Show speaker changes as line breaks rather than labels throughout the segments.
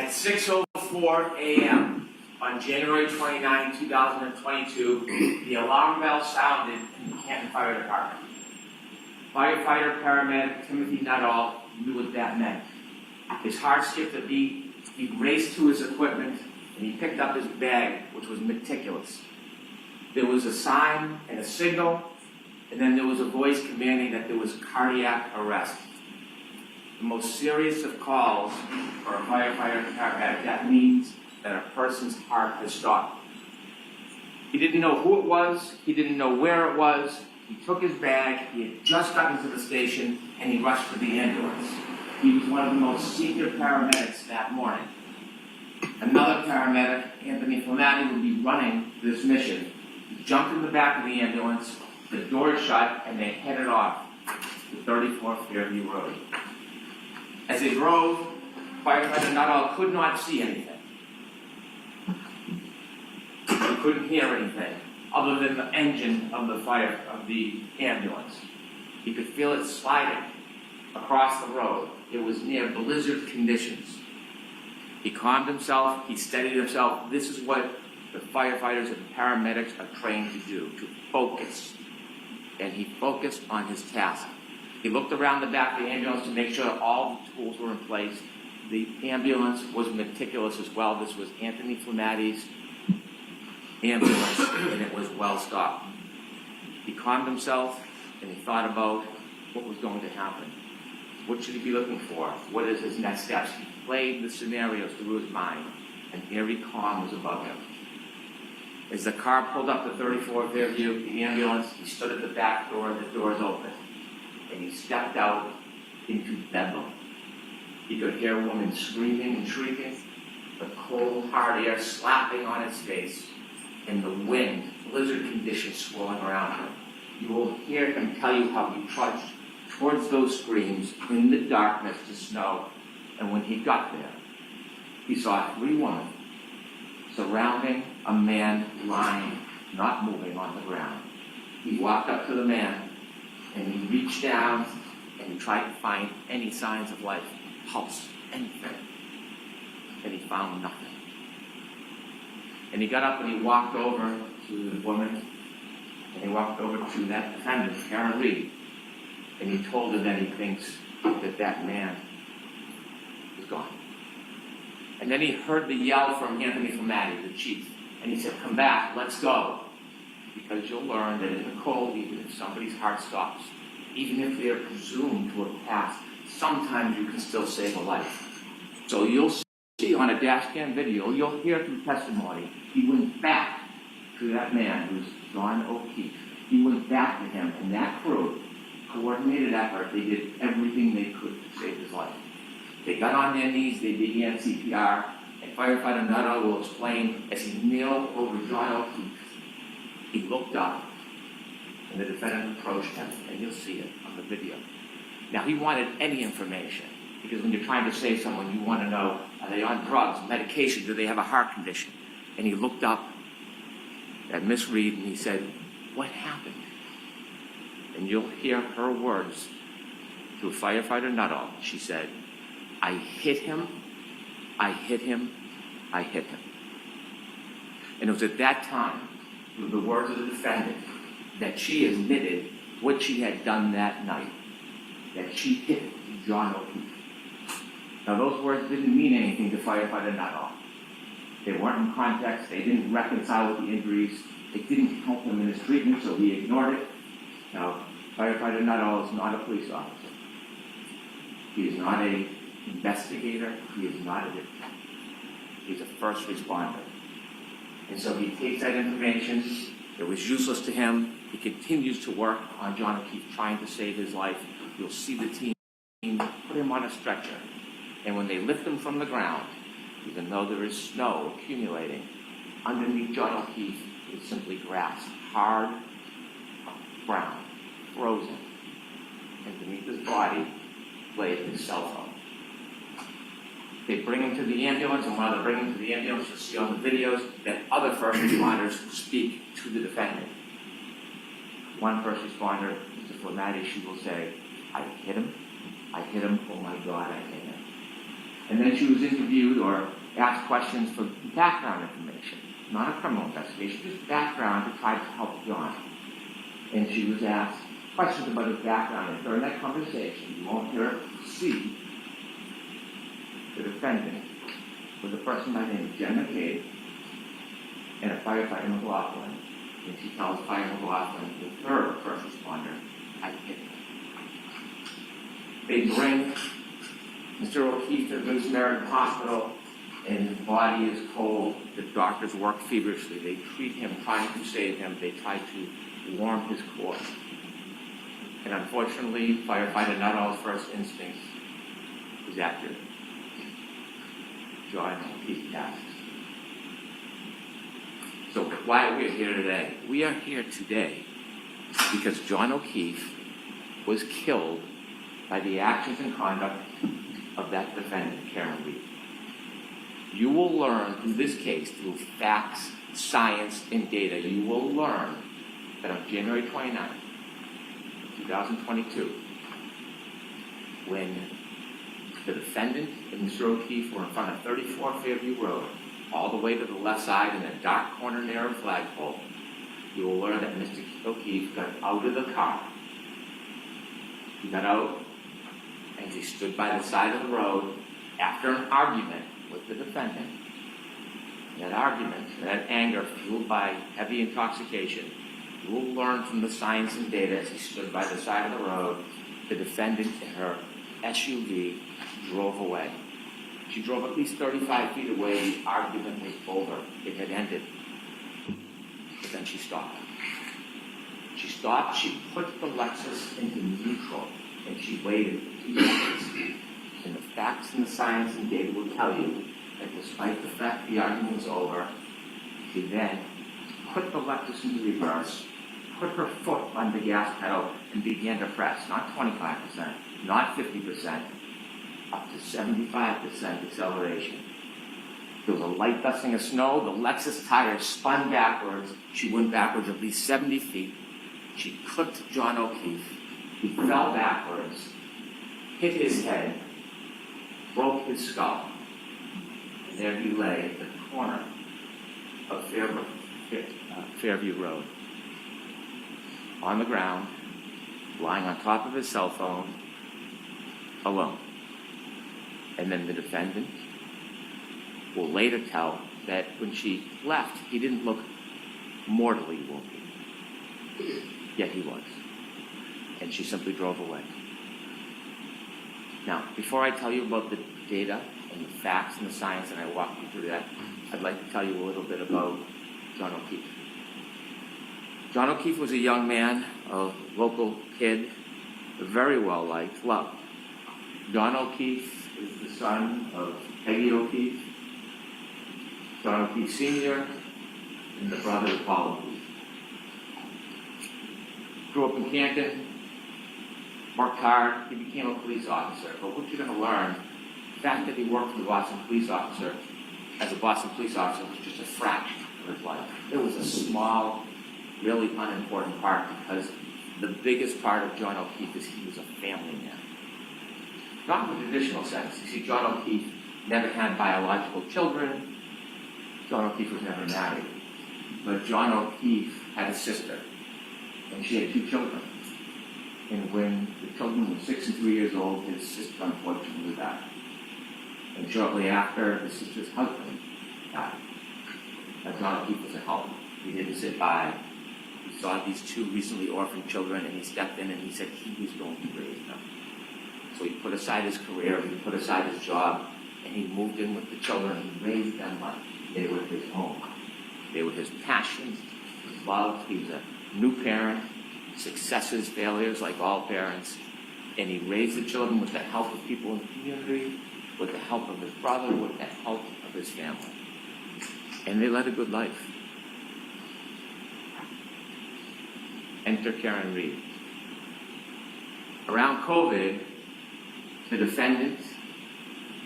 At 6:04 a.m. on January 29, 2022, the alarm bell sounded in the Canton Fire Department. Firefighter paramedic Timothy Nuttall knew what that meant. His heart skipped a beat, he raced to his equipment, and he picked up his bag, which was meticulous. There was a sign and a signal, and then there was a voice commanding that there was cardiac arrest. The most serious of calls for a firefighter and paramedic, that means that a person's heart has stopped. He didn't know who it was, he didn't know where it was. He took his bag, he had just gotten to the station, and he rushed to the ambulance. He was one of the most senior paramedics that morning. Another paramedic, Anthony Flamati, would be running this mission. He jumped in the back of the ambulance, the door shut, and they headed off to 34 Fairview Road. As they drove, firefighter Nuttall could not see anything. He couldn't hear anything other than the engine of the ambulance. He could feel it sliding across the road. It was near blizzard conditions. He calmed himself, he steadied himself. This is what the firefighters and paramedics are trained to do, to focus. And he focused on his task. He looked around the back of the ambulance to make sure all the tools were in place. The ambulance was meticulous as well. This was Anthony Flamati's ambulance, and it was well stocked. He calmed himself, and he thought about what was going to happen. What should he be looking for? What is his next steps? He played the scenarios through his mind, and every calm was above him. As the car pulled up to 34 Fairview, the ambulance, he stood at the back door, and the doors opened, and he stepped out into bedlam. He could hear a woman screaming and shrieking, the cold, hard air slapping on his face, and the wind, blizzard conditions swirling around him. You will hear him tell you how he trudged towards those screams in the darkness to snow, and when he got there, he saw 3 women surrounding a man lying, not moving on the ground. He walked up to the man, and he reached down, and he tried to find any signs of life, pulse, anything, and he found nothing. And he got up and he walked over to the woman, and he walked over to that defendant, Karen Reed, and he told her that he thinks that man is gone. And then he heard the yell from Anthony Flamati, the chief, and he said, "Come back, let's go." Because you'll learn that in the cold, even if somebody's heart stops, even if they're presumed to have passed, sometimes you can still save a life. So you'll see on a dash cam video, you'll hear through testimony, he went back to that man who's John O'Keefe. He went back to him, and that crew, coordinated effort, they did everything they could to save his life. They got on their knees, they began CPR, and firefighter Nuttall will explain as he kneeled over John O'Keefe, he looked up, and the defendant approached him, and you'll see it on the video. Now, he wanted any information, because when you're trying to save someone, you want to know, are they on drugs, medication, do they have a heart condition? And he looked up at Miss Reed, and he said, "What happened?" And you'll hear her words to firefighter Nuttall. She said, "I hit him, I hit him, I hit him." And it was at that time, through the words of the defendant, that she admitted what she had done that night, that she hit John O'Keefe. Now, those words didn't mean anything to firefighter Nuttall. They weren't in context, they didn't reconcile with the injuries, it didn't help him in his treatment, so he ignored it. Now, firefighter Nuttall is not a police officer. He is not an investigator, he is not a detective. He's a first responder. And so he takes that information, it was useless to him, he continues to work on John O'Keefe, trying to save his life. You'll see the team put him on a stretcher, and when they lift him from the ground, even though there is snow accumulating, underneath John O'Keefe is simply grass, hard ground, frozen, and beneath his body lay his cell phone. They bring him to the ambulance, and while they bring him to the ambulance, you'll see on the videos that other first responders speak to the defendant. One first responder, Mr. Flamati, she will say, "I hit him, oh my God, I hit him." And then she was interviewed or asked questions for background information, not a criminal investigation, just background to try to help John. And she was asked questions about his background. And during that conversation, you won't hear her see the defendant was a person by the name of Jen McCabe and a firefighter McLaughlin. And she tells Fire McLaughlin, the third first responder, I hit him. They bring Mr. O'Keefe to the Good Samaritan Hospital, and his body is cold. The doctors work feverishly. They treat him, trying to save him. They try to warm his core. And unfortunately, firefighter Nuttall's first instinct was accurate. John O'Keefe passed. So why are we here today? We are here today because John O'Keefe was killed by the actions and conduct of that defendant, Karen Reed. You will learn through this case, through facts, science, and data, you will learn that on January 29th, 2022, when the defendant and Mr. O'Keefe were in front of 34 Fairview Road, all the way to the left side in a dark corner near a flagpole, you will learn that Mr. O'Keefe got out of the car. He got out and he stood by the side of the road after an argument with the defendant. That argument, that anger fueled by heavy intoxication, you will learn from the science and data as he stood by the side of the road, the defendant in her SUV drove away. She drove at least 35 feet away. The argument was over. It had ended. But then she stopped. She stopped. She put the Lexus into neutral, and she waited for 2 seconds. And the facts and the science and data will tell you that despite the fact the argument was over, she then put the Lexus into reverse, put her foot on the gas pedal, and began to press, not 25%, not 50%, up to 75% acceleration. There was a light dusting of snow. The Lexus tire spun backwards. She went backwards at least 70 feet. She clipped John O'Keefe. He fell backwards, hit his head, broke his skull. And there he lay at the corner of Fairview Road, on the ground, lying on top of his cell phone, alone. And then the defendant will later tell that when she left, he didn't look mortally wounded. Yet he was. And she simply drove away. Now, before I tell you about the data and the facts and the science, and I walk you through that, I'd like to tell you a little bit about John O'Keefe. John O'Keefe was a young man, a local kid, very well liked, loved. John O'Keefe is the son of Peggy O'Keefe, John O'Keefe Sr., and the brother of Paul O'Keefe. Grew up in Canton, worked hard, he became a police officer. But what you're going to learn, the fact that he worked for the Boston police officer, as a Boston police officer, was just a fraction of his life. It was a small, really unimportant part, because the biggest part of John O'Keefe is he was a family man. Not in the traditional sense. You see, John O'Keefe never had biological children. John O'Keefe was never married. But John O'Keefe had a sister, and she had 2 children. And when the children were 6 and 3 years old, his sister unfortunately died. And shortly after, the sister's husband died. Now, John O'Keefe was a helper. He didn't sit by. He saw these 2 recently orphaned children, and he stepped in and he said he was going to raise them. So he put aside his career, he put aside his job, and he moved in with the children and raised them like they were his home. They were his passions, his love. He was a new parent, successes, failures, like all parents. And he raised the children with the help of people in the community, with the help of his brother, with the help of his family. And they led a good life. Enter Karen Reed. Around COVID, the defendant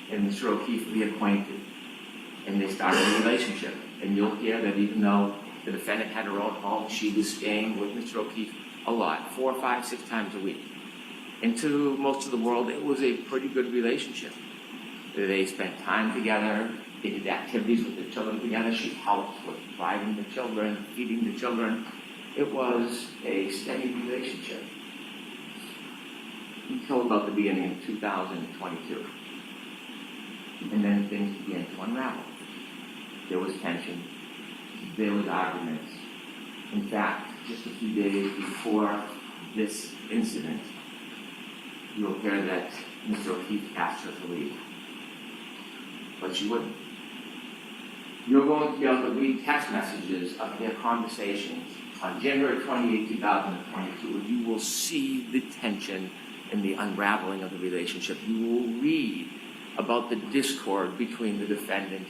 and Mr. O'Keefe reacquainted, and they started a relationship. And you'll hear that even though the defendant had her own home, she was staying with Mr. O'Keefe a lot, 4, 5, 6 times a week. And to most of the world, it was a pretty good relationship. They spent time together. They did activities with the children together. She helped with driving the children, feeding the children. It was a steady relationship until about the beginning of 2022. And then things began to unravel. There was tension. There was arguments. In fact, just a few days before this incident, you'll hear that Mr. O'Keefe asked her to leave. But she wouldn't. You're going to be able to read text messages of their conversations on January 28, 2022, and you will see the tension and the unraveling of the relationship. You will read about the discord between the defendant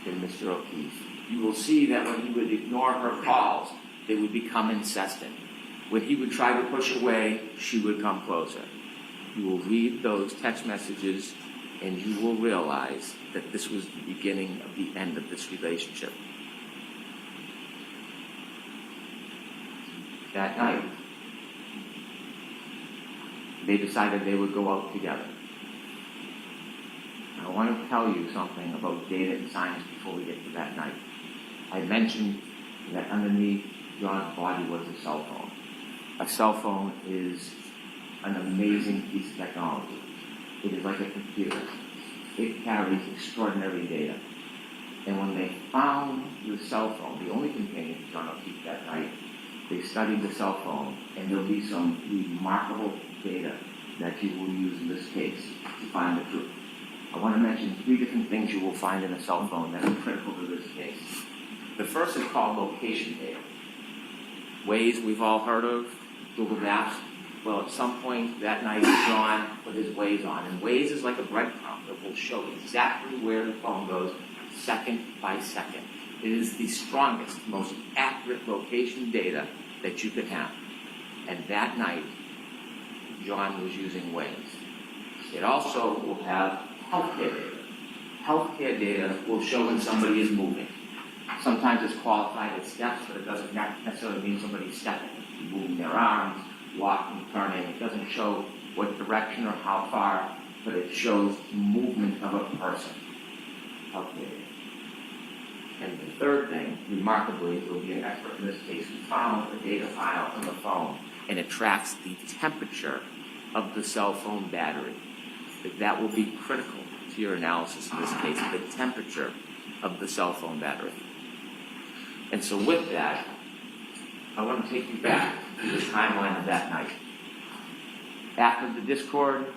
and Mr. O'Keefe. You will see that when he would ignore her calls, they would become incessant. When he would try to push away, she would come closer. You will read those text messages and you will realize that this was the beginning of the end of this relationship. That night, they decided they would go out together. I want to tell you something about data and science before we get to that night. I mentioned that underneath John's body was a cell phone. A cell phone is an amazing piece of technology. It is like a computer. It carries extraordinary data. And when they found the cell phone, the only companion to John O'Keefe that night, they studied the cell phone, and there'll be some remarkable data that you will use in this case to find the truth. I want to mention 3 different things you will find in a cell phone that are critical to this case. The first is called location data. Waze we've all heard of, Google Maps. Well, at some point that night, John put his Waze on, and Waze is like a breadcrumb that will show exactly where the phone goes, second by second. It is the strongest, most accurate location data that you could have. And that night, John was using Waze. It also will have healthcare data. Healthcare data will show when somebody is moving. Sometimes it's qualified as steps, but it doesn't necessarily mean somebody's stepping. Moving their arms, walking, turning. It doesn't show what direction or how far, but it shows movement of a person. Healthcare data. And the third thing, remarkably, will be an expert in this case who found a data file on the phone, and it tracks the temperature of the cell phone battery. That will be critical to your analysis in this case, the temperature of the cell phone battery. And so with that, I want to take you back to the timeline of that night. After the discord,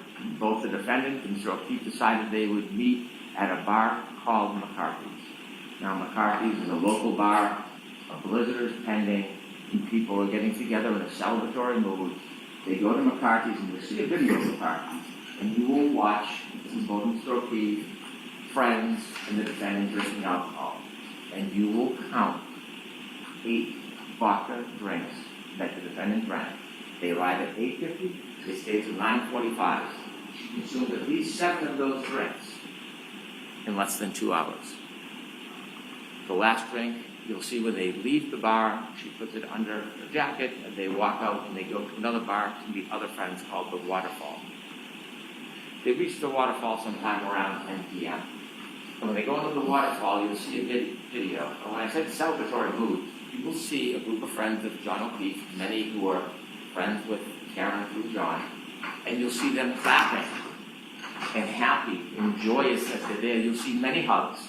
both the defendant and Mr. O'Keefe decided they would meet at a bar called McCarthy's. Now, McCarthy's is a local bar, a blizzard is pending, and people are getting together in a celebratory mood. They go to McCarthy's and you'll see a video of McCarthy's, and you will watch both Mr. O'Keefe, friends, and the defendant drinking alcohol. And you will count 8 vodka drinks that the defendant drank. They arrived at 8:50, they stayed till 9:45. She consumed at least 7 of those drinks in less than 2 hours. The last drink, you'll see when they leave the bar, she puts it under her jacket, and they walk out and they go to another bar to meet other friends called the Waterfall. They reach the Waterfall sometime around 10 p.m. And when they go into the Waterfall, you'll see a video. And when I said celebratory mood, you will see a group of friends of John O'Keefe, many who are friends with Karen through John, and you'll see them clapping and happy and joyous as they're there. You'll see many hugs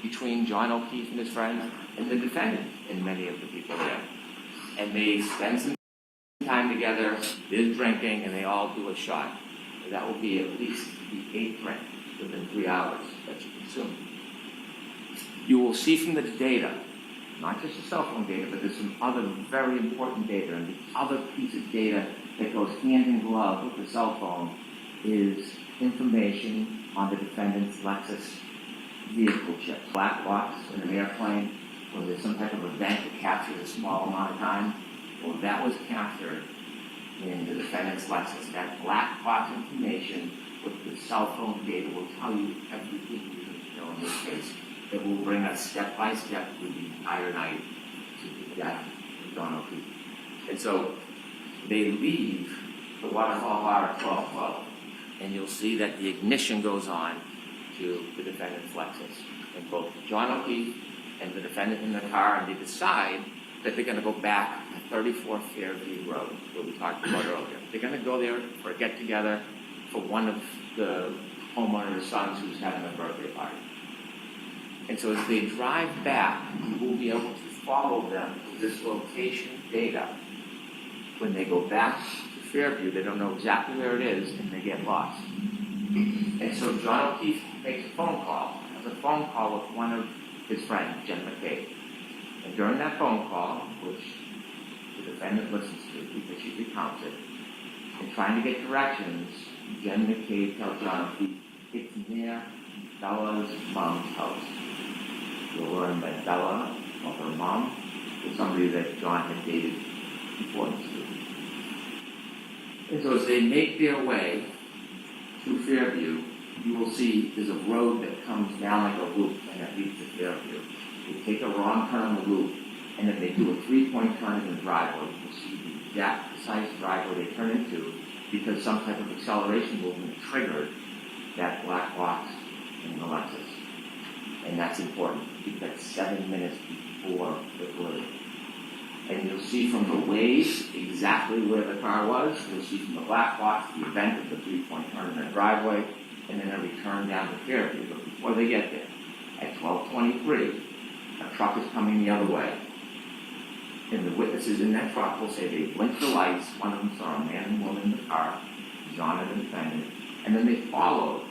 between John O'Keefe and his friends and the defendant and many of the people there. And they spend some time together, they're drinking, and they all do a shot. And that will be at least the 8th drink within 3 hours that you consume. You will see from the data, not just the cell phone data, but there's some other very important data, and the other piece of data that goes hand in glove with the cell phone is information on the defendant's Lexus vehicle chip. Black box in an airplane, or there's some type of event that captures a small amount of time. Well, that was captured in the defendant's Lexus. That black box information with the cell phone data will tell you everything you need to know in this case. It will bring us step by step through the entire night to the death of John O'Keefe. And so they leave the Waterfall Bar at 12:12, and you'll see that the ignition goes on, to the defendant's Lexus. And both John O'Keefe and the defendant in the car, and they decide that they're going to go back to 34 Fairview Road, where we talked about earlier. They're going to go there for a get-together for one of the homeowner's sons who's having a birthday party. And so as they drive back, you will be able to follow them to this location data. When they go back to Fairview, they don't know exactly where it is, and they get lost. And so John O'Keefe makes a phone call. Has a phone call with one of his friends, Jen McCabe. And during that phone call, which the defendant listens to because she recounts it, and trying to get directions, Jen McCabe tells John O'Keefe it's near Bella's mom's house. You'll learn that Bella, or her mom, was somebody that John had dated before the school. And so as they make their way to Fairview, you will see there's a road that comes down like a loop and it leads to Fairview. They take a wrong turn on the loop, and then they do a three-point turn in the driveway. You'll see the exact precise driveway they turn into because some type of acceleration movement triggered that black box in the Lexus. And that's important. That's 7 minutes before the collision. And you'll see from the Waze exactly where the car was. You'll see from the black box the event of the three-point turn in the driveway, and then a return down to Fairview. But before they get there, at 12:23, a truck is coming the other way. And the witnesses in that truck will say they blinked the lights. One of them saw a man and woman in the car, John and the defendant, and then they followed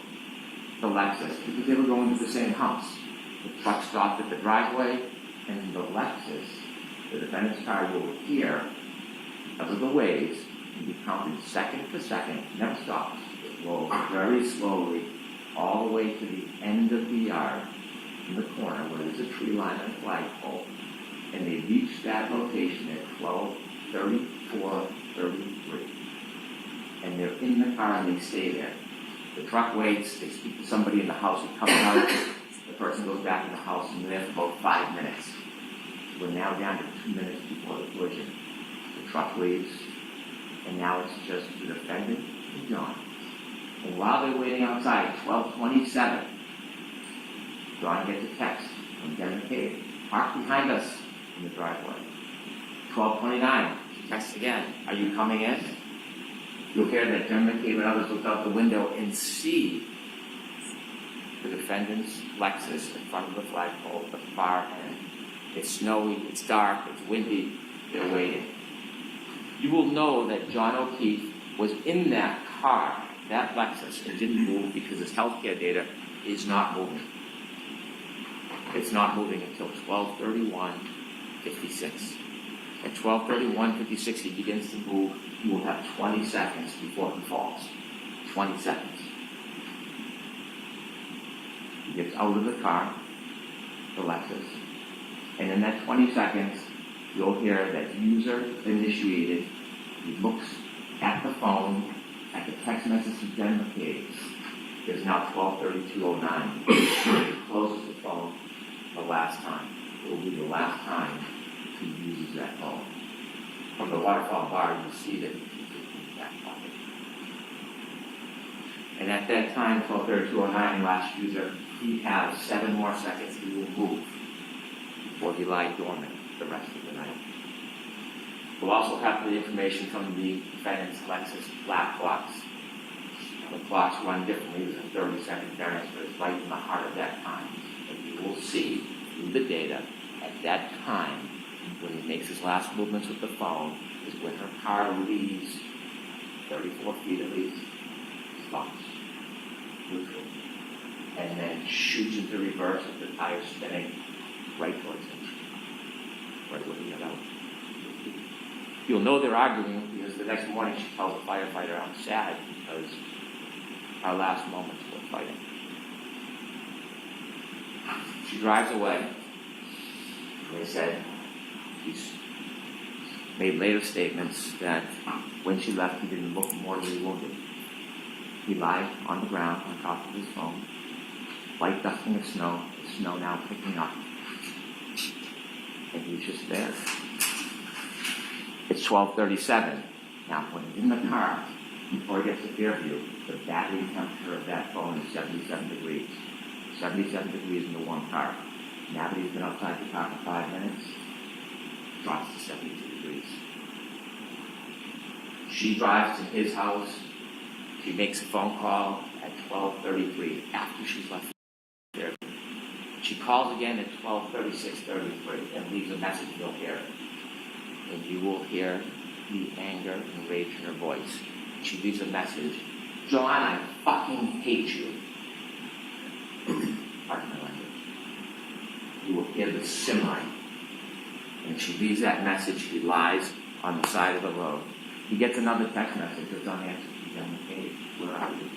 the Lexus because they were going to the same house. The truck stopped at the driveway, and the Lexus, the defendant's car, will appear because of the Waze and be counted second to second, never stops. It rolls very slowly all the way to the end of the yard in the corner where there's a tree line and a flagpole. And they reach that location at 12:34:33. And they're in the car and they stay there. The truck waits, they speak to somebody in the house who comes out, the person goes back in the house and they're there for about 5 minutes. We're now down to 2 minutes before the collision. The truck leaves, and now it's just the defendant and John. And while they're waiting outside at 12:27, John gets a text from Jen McCabe. Park behind us in the driveway. 12:29, she texts again. Are you coming in? You'll hear that Jen McCabe and others look out the window and see the defendant's Lexus in front of the flagpole at the far end. It's snowy, it's dark, it's windy, they're waiting. You will know that John O'Keefe was in that car, that Lexus, and didn't move because his healthcare data is not moving. It's not moving until 12:31:56. At 12:31:56, he begins to move. He will have 20 seconds before he falls. 20 seconds. He gets out of the car, the Lexus, and in that 20 seconds, you'll hear that user initiated. He looks at the phone, at the text message from Jen McCabe. It's now 12:32:09. He closes the phone the last time. It will be the last time he uses that phone. From the waterfall bar, you see that he's in that pocket. And at that time, 12:32:09, last user, he has 7 more seconds he will move before he lies dormant the rest of the night. We'll also have the information from the defendant's Lexus black box. The clocks run differently. There's a 30-second variance, but it's right in the heart of that time. And you will see through the data at that time, when he makes his last movements with the phone, is when her car leaves 34 feet at least, stops, neutral, and then shoots into reverse with the tires spinning right towards him, right where he got out. You'll know they're arguing because the next morning she tells the firefighter, I'm sad because our last moments were fighting. She drives away. And they said she's made later statements that when she left, he didn't look mortally wounded. He lied on the ground on top of his phone, light dusting of snow, the snow now picking up. And he was just there. It's 12:37. Now, when he's in the car, before he gets to Fairview, the battery temperature of that phone is 77 degrees. 77 degrees in the warm car. Now that he's been outside the car for 5 minutes, drops to 72 degrees. She drives to his house. She makes a phone call at 12:33 after she's left there. She calls again at 12:33 and leaves a message. You'll hear it. And you will hear the anger and rage in her voice. She leaves a message. John, I fucking hate you. Pardon my language. You will hear the simmering. And she leaves that message. He lies on the side of the road. He gets another text message that's unanswered. He's on the page. Where are you?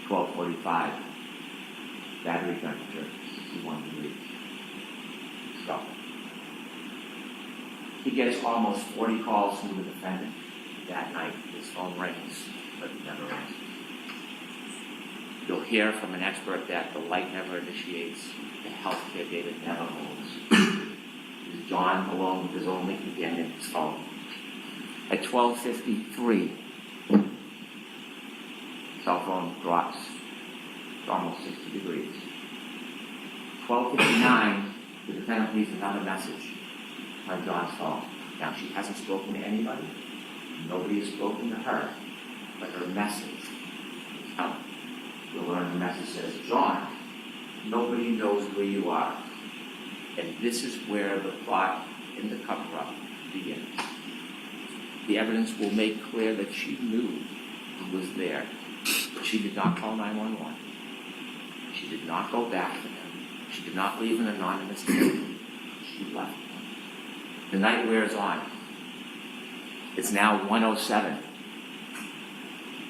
12:45. Battery temperature, 61 degrees. Stop. He gets almost 40 calls from the defendant that night. His phone rings, but it never rings. You'll hear from an expert that the light never initiates, the healthcare data never moves. John alone with his only companion, his phone. At 12:53, cell phone drops to almost 60 degrees. 12:59, the defendant leaves another message on John's phone. Now, she hasn't spoken to anybody. Nobody has spoken to her. But her message is out. You'll learn the message says, John, nobody knows where you are. And this is where the plot in the cover-up begins. The evidence will make clear that she knew he was there. She did not call 911. She did not go back to him. She did not leave an anonymous tip. She left him. The night wears on. It's now 1:07.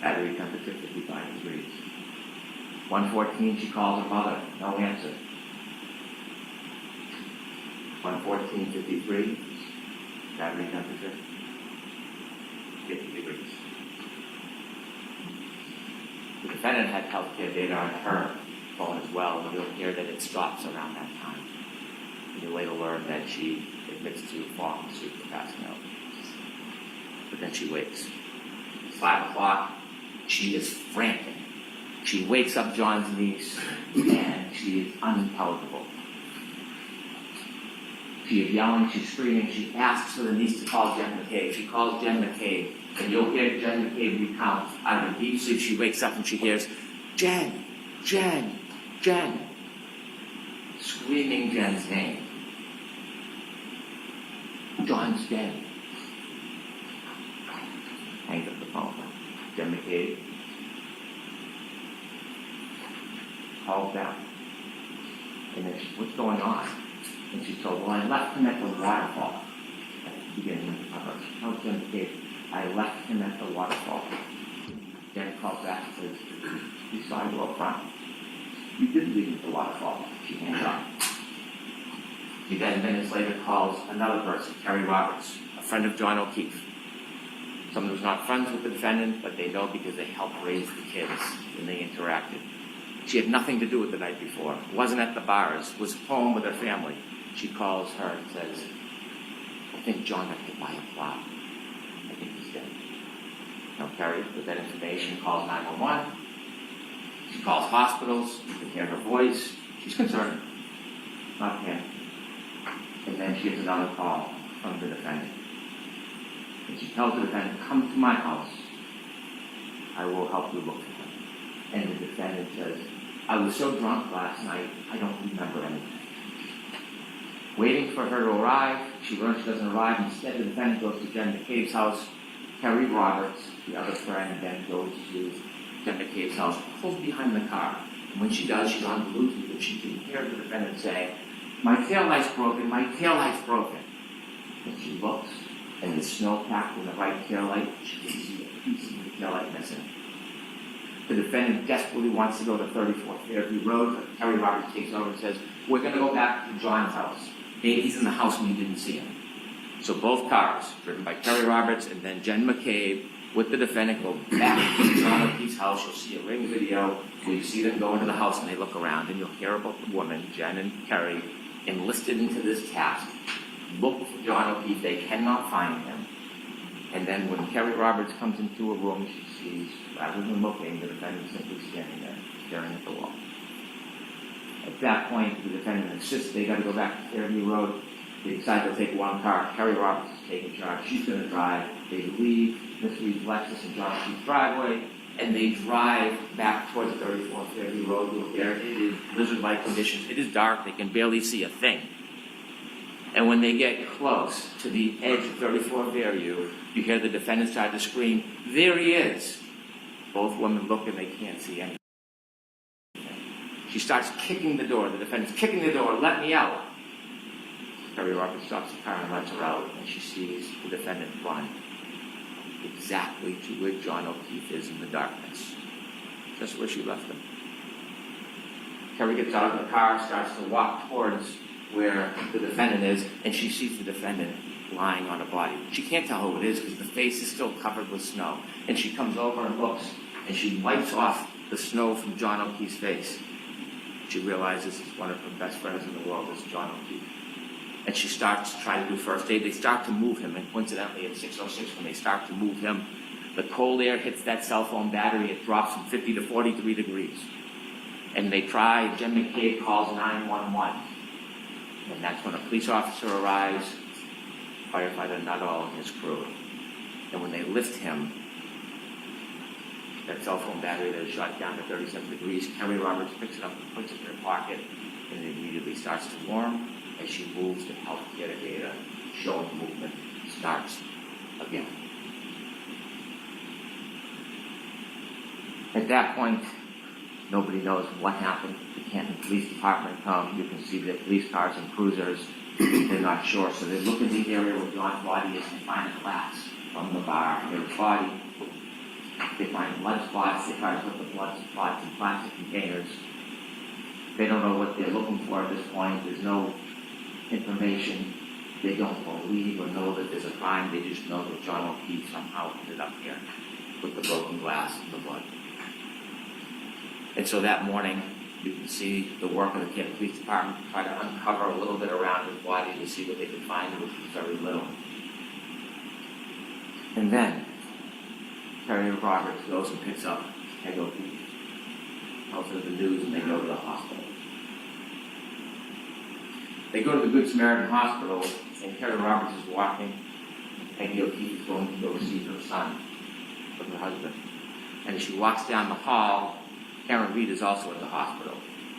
Battery temperature 55 degrees. 1:14, she calls her mother. No answer. 1:14:53. Battery temperature 50 degrees. The defendant had healthcare data on her phone as well, and you'll hear that it stops around that time. And you'll later learn that she admits to falling asleep and passing out. But then she wakes. It's 5 o'clock. She is frantic. She wakes up John's niece, and she is unintelligible. She is yelling, she's screaming, she asks for the niece to call Jen McCabe. She calls Jen McCabe, and you'll hear Jen McCabe recount. Out of a deep sleep, she wakes up and she hears, Jen, Jen, Jen, screaming Jen's name. John's dead. Hangs up the phone. Jen McCabe calls down. And then she, what's going on? And she told, well, I left him at the waterfall. At the beginning of the cover. She tells Jen McCabe, I left him at the waterfall. Jen calls back and says, you saw you up front. You did leave him at the waterfall. She hangs up. She then minutes later calls another person, Terry Roberts, a friend of John O'Keefe. Someone who's not friends with the defendant, but they know because they helped raise the kids and they interacted. She had nothing to do with the night before, wasn't at the bars, was home with her family. She calls her and says, I think John got hit by a plow. I think he's dead. Now Terry, with that information, calls 911. She calls hospitals. You can hear her voice. She's concerned. Not him. And then she gets another call from the defendant. And she tells the defendant, come to my house. I will help you look for him. And the defendant says, I was so drunk last night, I don't remember anything. Waiting for her to arrive, she learns she doesn't arrive. Instead, the defendant goes to Jen McCabe's house. Terry Roberts, the other friend, then goes to Jen McCabe's house, pulls behind the car. And when she does, she's on Bluetooth, and she can hear the defendant say, my taillight's broken, my taillight's broken. And she looks, and there's snow packed in the right taillight. She can see a piece of the taillight missing. The defendant desperately wants to go to 34th Fairview Road, but Terry Roberts takes over and says, we're going to go back to John's house. Maybe he's in the house when you didn't see him. So both cars, driven by Terry Roberts and then Jen McCabe, with the defendant, go back to John O'Keefe's house. You'll see a ring video where you see them go into the house and they look around, and you'll hear about the woman, Jen and Terry, enlisted into this task. Look for John O'Keefe. They cannot find him. And then when Kerry Roberts comes into a room, she sees, rather than looking, the defendant simply standing there, staring at the wall. At that point, the defendant insists they got to go back to Fairview Road. They decide they'll take one car. Kerry Roberts is taking charge. She's going to drive. They leave Miss Reed's Lexus and John Keith's driveway, and they drive back towards 34th Fairview Road. Look there. It is blizzard-like conditions. It is dark. They can barely see a thing. And when they get close to the edge of 34th Fairview, you hear the defendant start to scream, "There he is!" Both women look and they can't see anything. She starts kicking the door. The defendant's kicking the door. "Let me out!" Kerry Roberts stops the car and lets her out, and she sees the defendant run exactly to where John O'Keefe is in the darkness, just where she left him. Kerry gets out of the car, starts to walk towards where the defendant is, and she sees the defendant lying on a body. She can't tell who it is because the face is still covered with snow. And she comes over and looks, and she wipes off the snow from John O'Keefe's face. She realizes it's one of her best friends in the world is John O'Keefe. And she starts to try to do first aid. They start to move him, and coincidentally at 6:06 when they start to move him, the cold air hits that cell phone battery. It drops from 50 to 43 degrees. And they try, Jim McCabe calls 911. And that's when a police officer arrives, firefighter Nuttall and his crew. And when they lift him, that cell phone battery that is shot down to 37 degrees, Kerry Roberts picks it up and puts it in her pocket, and it immediately starts to warm as she moves the healthcare data, showing movement starts again. At that point, nobody knows what happened. The Canton Police Department come. You can see the police cars and cruisers. They're not sure, so they look in the area where John's body is and find a glass from the bar near his body. They find blood spots. They try to put the blood spots in plastic containers. They don't know what they're looking for at this point. There's no information. They don't believe or know that there's a crime. They just know that John O'Keefe somehow ended up here with the broken glass and the blood. And so that morning, you can see the work of the Canton Police Department try to uncover a little bit around his body to see what they could find, which was very little. And then, Kerry Roberts goes and picks up Peg O'Keefe, tells her the news, and they go to the hospital. They go to the Good Samaritan Hospital, and Kerry Roberts is walking, and Peggy O'Keefe is going to go see her son from her husband. And as she walks down the hall, Karen Reed is also at the hospital.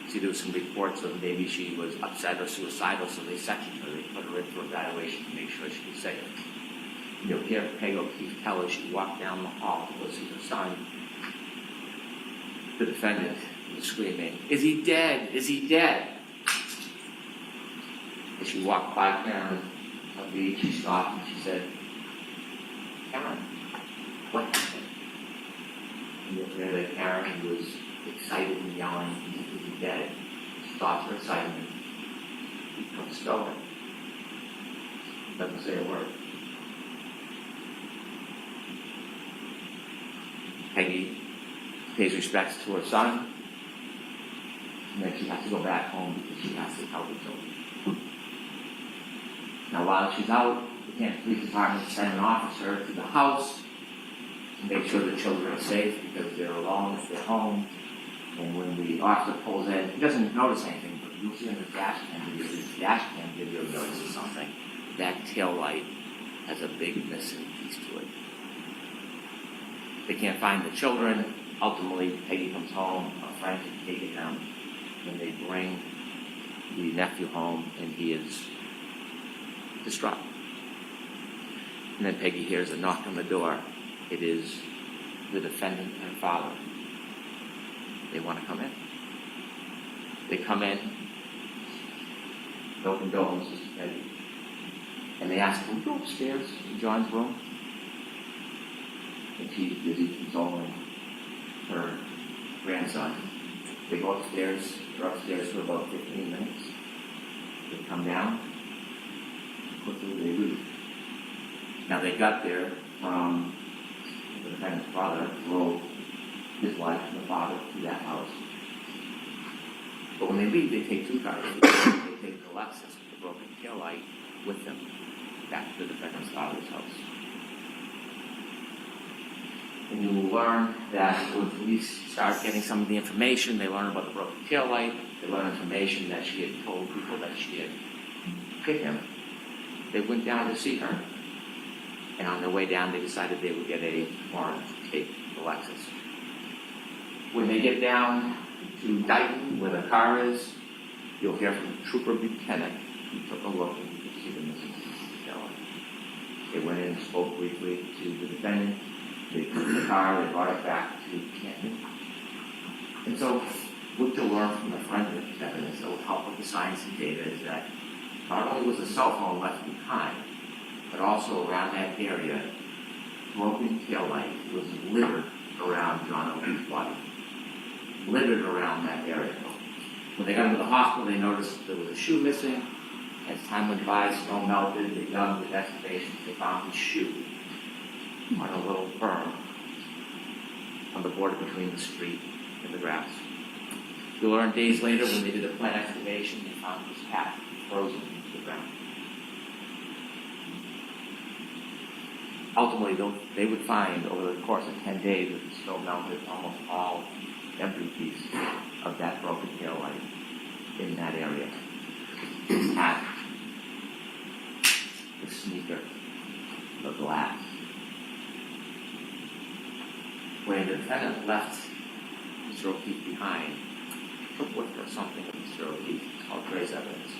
See, there was some reports of maybe she was upset or suicidal, so they sectioned her. They put her in for evaluation to make sure she was safe. You'll hear Peg O'Keefe tell her she walked down the hall to go see her son. The defendant was screaming, "Is he dead? Is he dead?" As she walked by Karen Reed, she stopped and she said, "Karen, what happened?" And you'll hear that Karen was excited and yelling, "Is he dead?" She stops her excitement. He becomes stoic. Doesn't say a word. Peggy pays respects to her son, and then she has to go back home because she has to help the children. Now, while she's out, the Canton Police Department sends an officer to the house to make sure the children are safe because they're alone if they're home. And when the officer pulls in, he doesn't notice anything, but you'll see in the dash cam video, the dash cam video notices something. That tail light has a big missing piece to it. They can't find the children. Ultimately, Peggy comes home, a friend has taken them, and they bring the nephew home, and he is distraught. And then Peggy hears a knock on the door. It is the defendant and her father. They want to come in. They come in, no condolences to Peggy. And they ask, "Can we go upstairs to John's room?" And she's busy consoling her grandson. They go upstairs. They're upstairs for about 15 minutes. They come down. Quickly they leave. Now they got there from the defendant's father drove his wife and the father to that house. But when they leave, they take two cars. They take the Lexus with the broken tail light with them back to the defendant's father's house. And you will learn that when police start getting some of the information, they learn about the broken tail light, they learn information that she had told people that she had hit him. They went down to see her. And on their way down, they decided they would get a warrant to take the Lexus. When they get down to Dighton, where the car is, you'll hear from Trooper Buchanan. He took a look and you could see the missing tail light. They went in and spoke briefly to the defendant. They took the car, they brought it back to Canton. And so what you'll learn from the forensic evidence that will help with the science and data is that not only was the cell phone left behind, but also around that area, broken tail light was littered around John O'Keefe's body. Littered around that area. When they got into the hospital, they noticed there was a shoe missing. As time went by, snow melted, they dug with excavations, they found his shoe on a little berm on the border between the street and the grass. You'll learn days later when they did a plant excavation, they found his hat frozen into the ground. Ultimately, they would find over the course of 10 days that the snow melted almost all every piece of that broken tail light in that area. The hat, the sneaker, the glass. When the defendant left Mr. O'Keefe behind, took with her something of Mr. O'Keefe called trace evidence.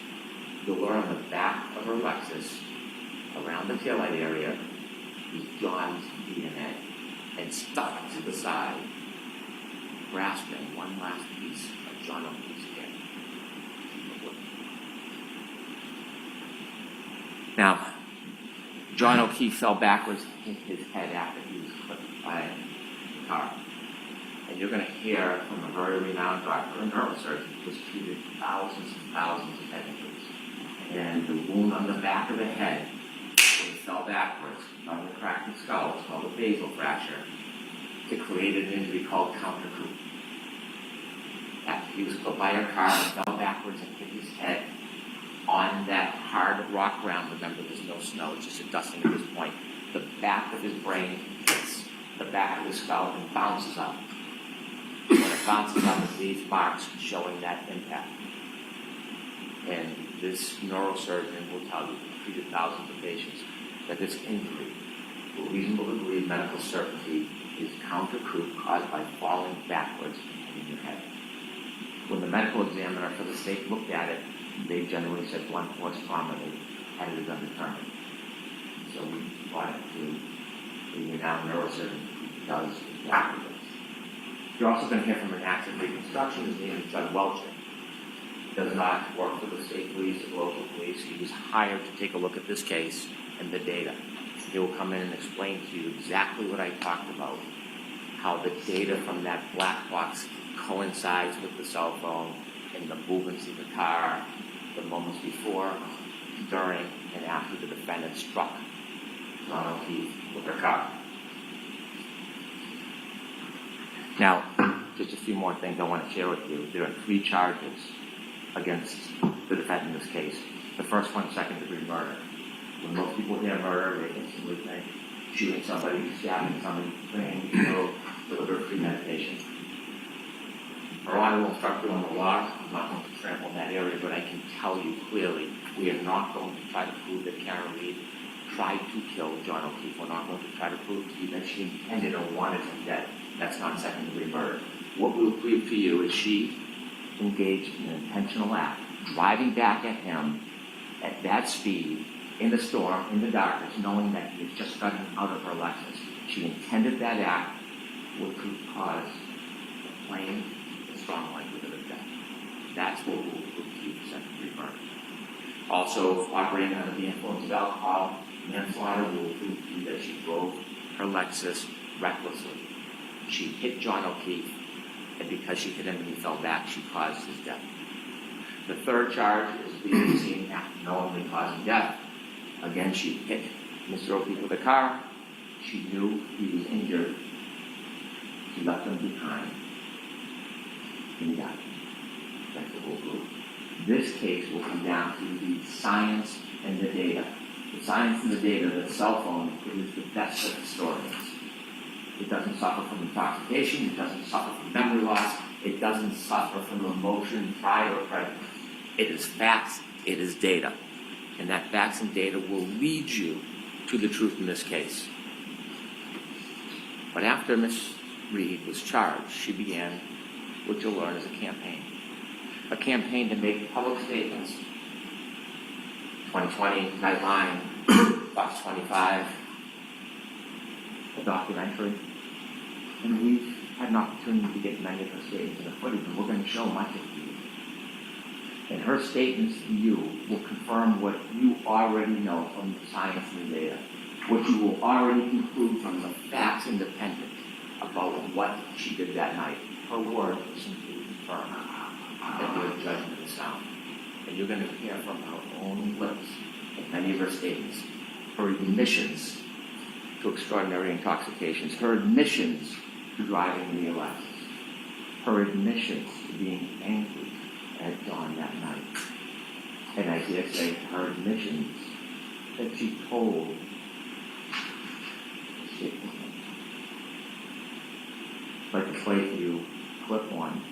You'll learn on the back of her Lexus, around the taillight area, was John's DNA, and stuck to the side, grasping one last piece of John O'Keefe's hair. Now, John O'Keefe fell backwards and hit his head after he was clipped by the car. And you're going to hear from a very renowned doctor and neurosurgeon who has treated thousands and thousands of head injuries. And the wound on the back of the head, when he fell backwards, on the cracked skull, it's called a basal fracture. It created an injury called counter-coup. After he was clipped by a car and fell backwards and hit his head on that hard rock ground, remember there's no snow, it's just a dusting at this point, the back of his brain hits the back of his skull and bounces up. When it bounces up, it leaves marks showing that impact. And this neurosurgeon will tell you, he treated thousands of patients, that this injury, with reasonable degree of medical certainty, is counter-coup caused by falling backwards and hitting your head. When the medical examiner for the state looked at it, they generally said blunt force trauma. They had it undetermined. So we brought it to the renowned neurosurgeon who does exactly this. You're also going to hear from an accident reconstruction. His name is Judd Welcher. Does not work for the state police or local police. He was hired to take a look at this case and the data. He will come in and explain to you exactly what I talked about, how the data from that black box coincides with the cell phone and the movements of the car, the moments before, during, and after the defendant struck John O'Keefe with her car. Now, just a few more things I want to share with you. There are 3 charges against the defendant in this case. The first one, second-degree murder. When most people hear murder, they instantly think shooting somebody, stabbing somebody, bringing, deliberate premeditation. I will instruct you on the law. I'm not going to trample in that area, but I can tell you clearly, we are not going to try to prove that Karen Reed tried to kill John O'Keefe. We're not going to try to prove to you that she intended or wanted him dead. That's not second-degree murder. What we'll prove to you is she engaged in an intentional act, driving back at him at that speed, in the storm, in the darkness, knowing that he had just gotten out of her Lexus. She intended that act would cause a plain and strong likelihood of death. That's what we'll prove to you, second-degree murder. Also, operating under the influence of alcohol, manslaughter, will prove to you that she drove her Lexus recklessly. She hit John O'Keefe, and because she hit him and he fell back, she caused his death. The third charge is leaving the scene after knowingly causing death. Again, she hit Mr. O'Keefe with a car. She knew he was injured. She left him behind. And he died. That's the whole group. This case will come down to the science and the data. The science and the data that cell phone is the best of historians. It doesn't suffer from intoxication. It doesn't suffer from memory loss. It doesn't suffer from emotion, pride, or prejudice. It is facts. It is data. And that facts and data will lead you to the truth in this case. But after Ms. Reed was charged, she began what you'll learn as a campaign. A campaign to make public statements. 2020, Nightline, Fox 25, a documentary. And we've had an opportunity to get many of her statements in the footage, and we're going to show much of it to you. And her statements to you will confirm what you already know from the science and the data, what you will already conclude from the facts independent about what she did that night. Her word will simply confirm that your judgment is sound. And you're going to hear from her own lips in many of her statements, her admissions to extraordinary intoxications, her admissions to driving the Alexis, her admissions to being angry at dawn that night. And I dare say her admissions that she told it. I'd like to play for you clip one.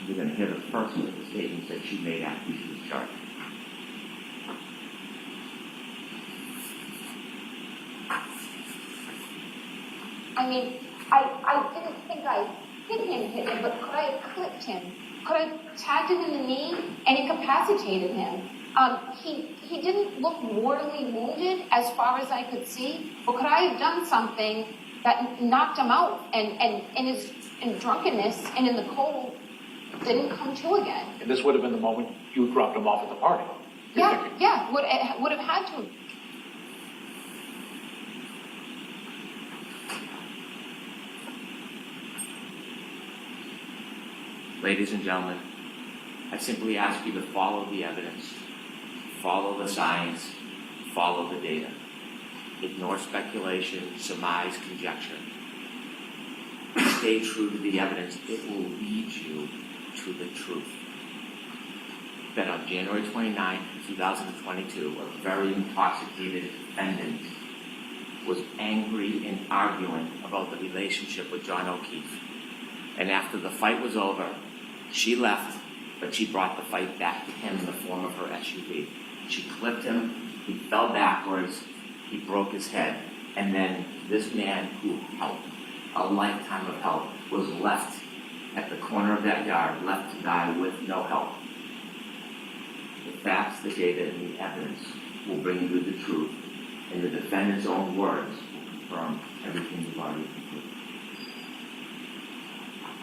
You're going to hear the first of the statements that she made after she was charged.
I mean, I didn't think I hit him, but could I have clipped him? Could I have tagged him in the knee and incapacitated him? He didn't look mortally wounded as far as I could see, but could I have done something that knocked him out and in drunkenness and in the cold didn't come to again?
And this would have been the moment you dropped him off at the party.
Yeah, would have had to.
Ladies and gentlemen, I simply ask you to follow the evidence, follow the science, follow the data. Ignore speculation, surmise, conjecture. Stay true to the evidence. It will lead you to the truth. That on January 29, 2022, a very intoxicated defendant was angry and arguing about the relationship with John O'Keefe. And after the fight was over, she left, but she brought the fight back to him in the form of her SUV. She clipped him, he fell backwards, he broke his head, and then this man who helped, a lifetime of help, was left at the corner of that yard, left to die with no help. The facts, the data, and the evidence will bring you the truth, and the defendant's own words will confirm everything you've already concluded.